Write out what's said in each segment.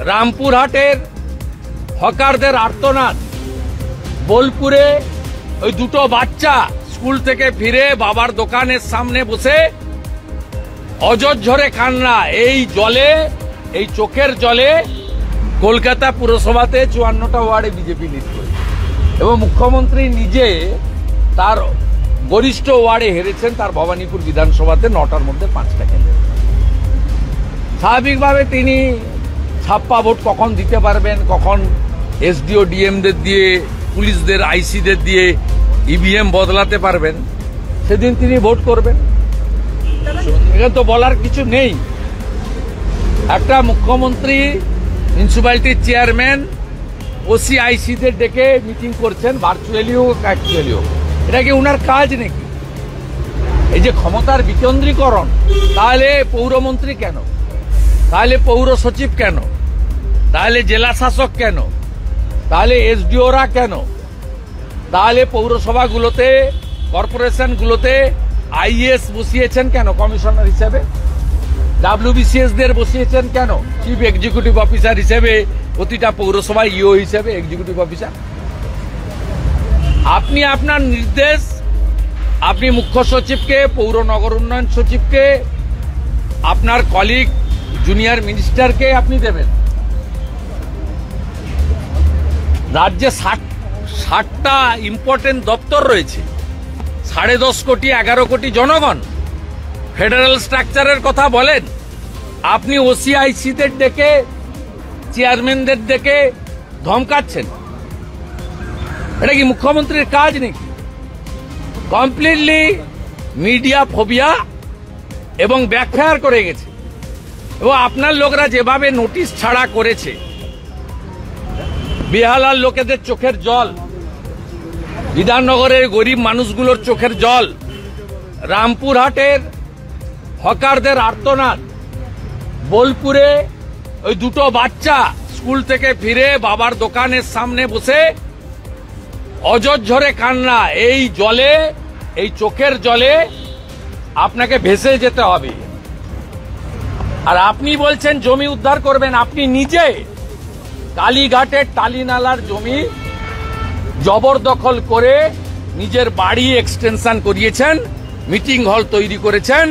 রামপুরহাটের হকারদের আর্তনাদ, বোলপুরে ওই দুটো বাচ্চা স্কুল থেকে ফিরে বাবার দোকানের সামনে বসে অজস্র কান্না, এই জলে, এই চোখের জলে কলকাতা পুরসভাতে 54টা ওয়ার্ডে বিজেপি লিড করেছে এবং মুখ্যমন্ত্রী নিজে তার গরিষ্ঠ ওয়ার্ডে হেরেছেন, তার ভবানীপুর বিধানসভাতে 9টার মধ্যে 5টা কেন্দ্রে। স্বাভাবিকভাবে তিনি ছাপ্পা ভোট কখন দিতে পারবেন, কখন এসডিও ডিএমদের দিয়ে, পুলিশদের, আইসিদের দিয়ে ইভিএম বদলাতে পারবেন, সেদিন তিনি ভোট করবেন। এখানে তো বলার কিছু নেই। একটা মুখ্যমন্ত্রী মিউনিসিপ্যালিটির চেয়ারম্যান ওসি আইসিদের ডেকে মিটিং করছেন, ভার্চুয়ালি হোক অ্যাকচুয়ালি হোক, এটা কি উনার কাজ নাকি? এই যে ক্ষমতার বিকেন্দ্রীকরণ, তাহলে পৌরমন্ত্রী কেন, তাহলে পৌর সচিব কেন, তাহলে জেলা শাসক কেন, তাহলে এসডিওরা কেন, তাহলে পৌরসভাগুলোতে, কর্পোরেশনগুলোতে আইএস বসিয়েছেন কেন কমিশনার হিসেবে, ডাব্লিউবিসিএস দের বসিয়েছেন কেন চিফ এক্সিকিউটিভ অফিসার হিসেবে, প্রতিটা পৌরসভা ইও হিসেবে এক্সিকিউটিভ অফিসার। আপনি আপনার নির্দেশ, আপনি মুখ্য সচিবকে, পৌর নগর উন্নয়ন সচিবকে, আপনার কলিগ জুনিয়র মিনিস্টারকে আপনি দেবেন। রাজ্যে 60টা ইম্পর্টেন্ট দপ্তর রয়েছে, 10.5 কোটি 11 কোটি জনগণ, ফেডারেল স্ট্রাকচারের কথা বলেন, আপনি ওসিআইসিদের ডেকে, চেয়ারম্যানদের ডেকে ধমকাচ্ছেন। এটা কি মুখ্যমন্ত্রীর কাজ নাকি? কমপ্লিটলি মিডিয়া ফোবিয়া এবং ব্যাকফায়ার করে গেছে। এবং আপনার লোকরা যেভাবে নোটিশ ছাড়া করেছে, বেহালার লোকেদের চোখের জল, বিধাননগরের গরিব মানুষগুলোর চোখের জল, রামপুরহাটের হকারদের আর্তনাদ, বোলপুরে ওই দুটো বাচ্চা স্কুল থেকে ফিরে বাবার দোকানের সামনে বসে অজস্র কান্না, এই জলে, এই চোখের জলে আপনাকে ভেসে যেতে হবে। আর আপনি বলছেন জমি উদ্ধার করবেন। আপনি নিজে কালীঘাটের টালিনালার জমি জবরদখল করে নিজের বাড়ি এক্সটেনশন করিয়েছেন, মিটিং হল তৈরি করেছেন।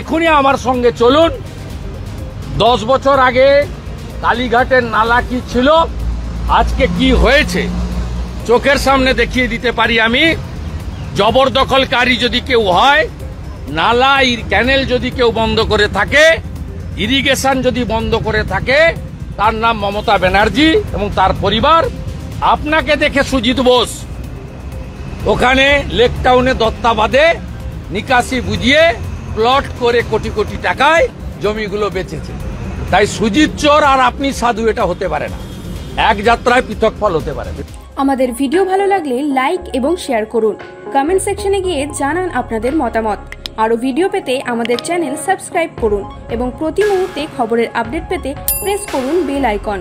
এখনই আমার সঙ্গে চলুন, 10 বছর আগে কালীঘাটের নালা কি ছিল, আজকে কি হয়েছে চোখের সামনে দেখিয়ে দিতে পারি আমি। জবরদখলকারী যদি কেউ হয়, নালা ক্যানেল যদি কেউ বন্ধ করে থাকে, ইরিগেশন যদি বন্ধ করে থাকে, তার নাম মমতা ব্যানার্জি এবং তার পরিবার। আপনাকে দেখে সুজিত বোস ওখানে লেক টাউনে দত্তাবাদে নিকাশি বুঝিয়ে প্লট করে কোটি কোটি টাকায় জমিগুলো বেচেছে। তাই সুজিত চোর আর আপনি সাধু এটা হতে পারে না, এক যাত্রায় পৃথক ফল হতে পারে। আমাদের ভিডিও ভালো লাগলে লাইক এবং শেয়ার করুন, কমেন্ট সেকশনে গিয়ে জানান আপনাদের মতামত। আরো ভিডিও পেতে আমাদের চ্যানেল সাবস্ক্রাইব করুন এবং প্রতি মুহূর্তে খবরের আপডেট পেতে প্রেস করুন বেল আইকন।